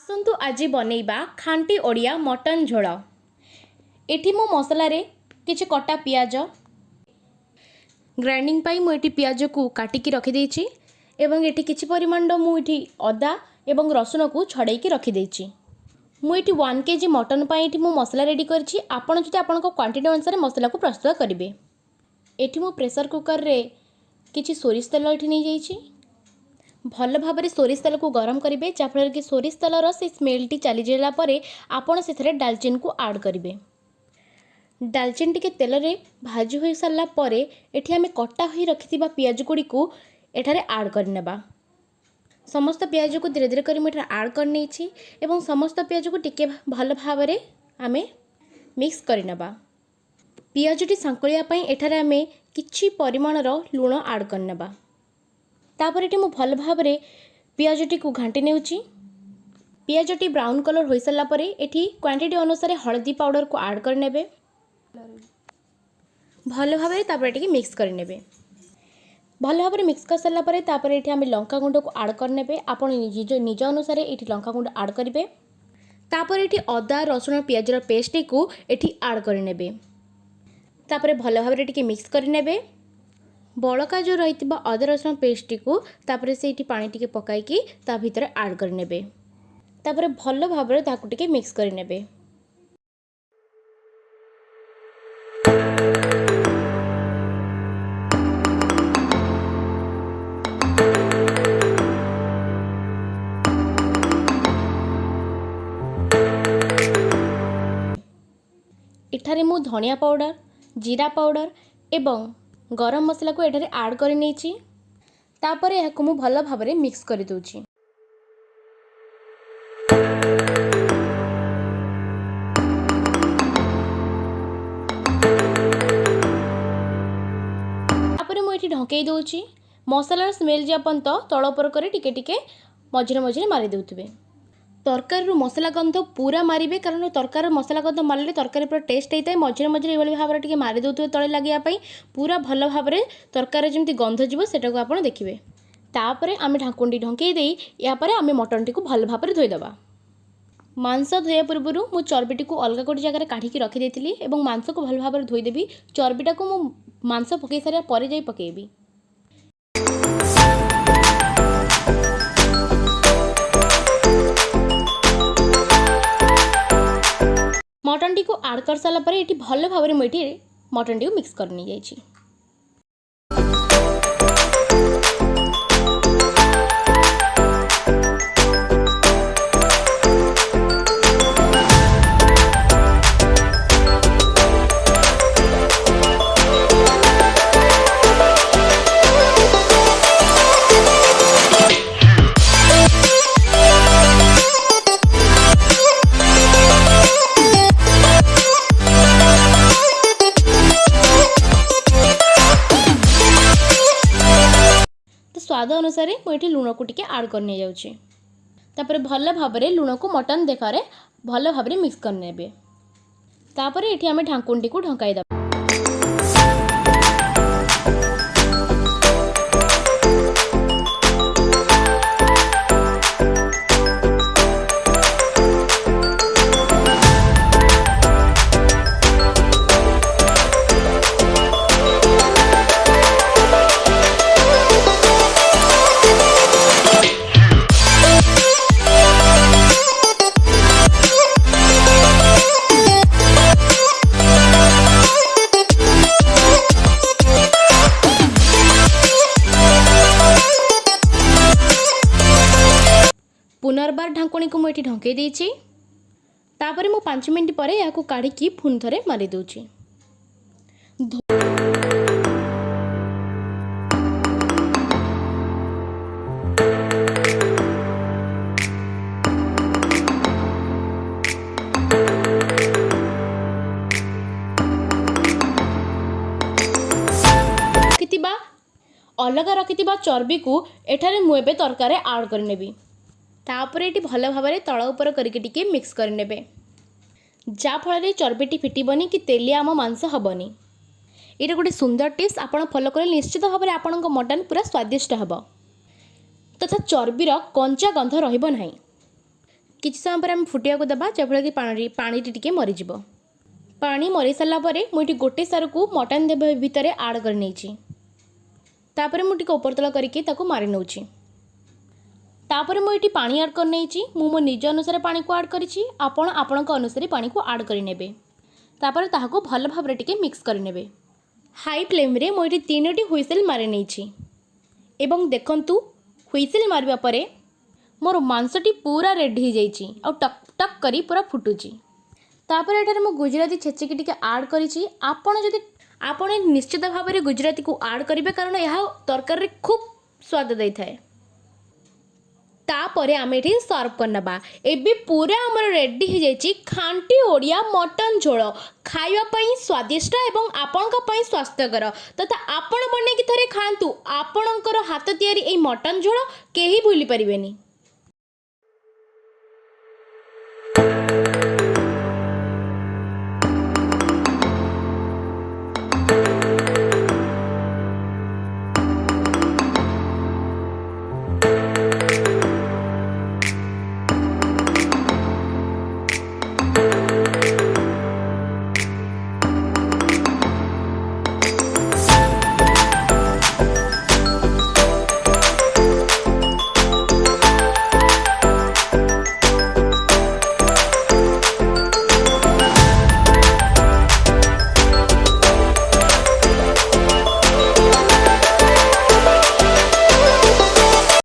आसतु आज बनैबा खांटी ओडिया मटन झोल। एठी मो मसला रे किछि कटा पियाज ग्राइंडिंग पाई मुझे पियाज को काटिकी रखिदेछि एवं एठी किछि परिमाण मुझे अदा एवं रसुण को छड़ाई रखिदेछि। मुझे 1 kg मटन पाई मु मसला रेडी करछि। आपण जदि आपण क्वांटिटी अनुसार मसला को प्रस्तुत करेंगे। एठी मु प्रेशर कुकर रे किछि सोरिष तेल एठी नहीं जाइछि। भल भाव में सोरिष तेल को गरम करेंगे जहाँफल कि सोरिष तेलर से स्मेलटी चली जाइला परे आपण से डालचीन को ऐड करेंगे। डालचीन टिके तेल रे भाजी हो सारा पर एठी आमे कटा हो रखि पियाज गुड़ी को एठारे ऐड करनेबा। समस्त पियाज को धीरे धीरे कर मुझे ऐड करनी एवं समस्त पियाज को टिके भल भाव में आमे मिक्स करनेबा। पियाजटी सांकुलिया पई एठारे आमे किछि परिमाणर लूण ऐड करनेबा। तापर एटी मु भल भाव में पियाजटी को घाटी नेउची। पियाजटी ब्राउन कलर हो सारा पर एटी क्वांटिटी अनुसार हळदी पाउडर को ऐड करनेबे। भल भाव में तापर एटी मिक्स करनेबे। भल भाव में मिक्स कर सारा पर तापर एटी आमे लंका गुंड को ऐड करनेबे। आपण निज अनुसार एटी लंका गुंड ऐड करेंगे। तापर एटी अदा रसुण पियाजर पेस्ट को एटी ऐड करनेबे। तापर भल भाव में मिक्स करनेबे। बड़का जो रही अदा रसुण पेस्ट को तापर से पानी टिके पकाई ता भीतर ऐड करनेबे। तापर भल भाव में ताकू टिके मिक्स करनेबे। इठारे मु धनिया पाउडर जीरा पाउडर एवं गरम मसला को एठारे ऐड कर नहीं। तापर यह मु भल भाव में मिक्स कर दूची। तापर मुझे ढंकई दूची। मसलार स्मेल जा पर्यंत तल उपर कर टिके टिके मझिरे मझिरे मारी देउथिबे। तरकारी मसला गंध पूरा मारे कारण तरकारी मसला गंध मारे तरकारी पूरा टेस्ट होता है। मझिरे मझिरे ये भाव में मारी देते तले लगे पूरा भल भाव में तरकारी जमी गंध जीव सेटा को आप देखिए। तापर आम ढाकुंडी ढंकई दे यापर आम मटन टी भल भाव में धोईदबा। मांस धोया पूर्व मु चर्बीटी को अलग गोटे जगह काढ़ी रखिदेली और मांस को भल भाव में धोईदेवी। चर्बीटा को मु मांस पकई सारा पर जाई पकेबी। मटन टी को ऐड कर सारा पर ये भल भाव में मुझे मटन टी को मिक्स करनी जाइए। स्वाद अनुसार मुझे लुण को टिके ऐड करने जाऊँगी। तापर भल भाव में लुण को मटन देखारे भल भाव में मिक्स करने। तापर ये आम ढाकुंटी को ढंकाई दबा। पुनर्बार ढाकुणी को मुझे ढंकई देछि। तापर मु 5 मिनट पर या काढ़ी पुणी थे मारी दूची। अलग रखिथिबा चर्बी को एठारे मु एबे तरकारी ऐड करनेबी। तापर ये भल भाव में तल उपर करके मिक्स करने जहाँफल चर्बीटी फिटबनी कि तेलिया आम मांस हेनी। ये गोटे सुंदर टिप्स आप फॉलो करें निश्चित भाव में आपण मटन पूरा स्वादिष्ट हे तथा चर्बीर कंचा गंध रहिबो नाही। किछि समय पर आम फुटिया को दबा जहाँफल कि पानी टिके मरीज। पानी मरी सारा पर मुझे गोटे सार को मटन देव भितर आड कर नहीं तापर मुझे उपरतला करके मारी नौ तापर मुझे पानी आड कर नहीं मो निज अनुसार पानी को आड करी आपण अनुसार पानी को आड करे तापर ताहाको भल भाव टिके मिक्स करने। हाई फ्लेम रे मुझे 3टी हुइसेल मारी नहीं एवं देखंतु हुइसेल मारिबा परे मोर मांसटी पूरा रेडी हो जाइए आ टक टक करी पूरा फुटुची। तापर एठारे मो गुजराती छेचिकी टिके आड करिछि। आपण निश्चित भाव में गुजराती को आड करेंगे कारण यह तरकार रे खूब स्वाद दे थाए। तापर आम ये सर्व करना। एबे पूरा आमर रेडी हो जाइए खांटी ओडिया मटन झोल खाइबापी स्वादिष्ट एवं आपण स्वास्थ्यकर तथा आपण बन थरे खातु आपणकर हाथ तैयारी मटन झोल कहीं भूली पारिबेनी।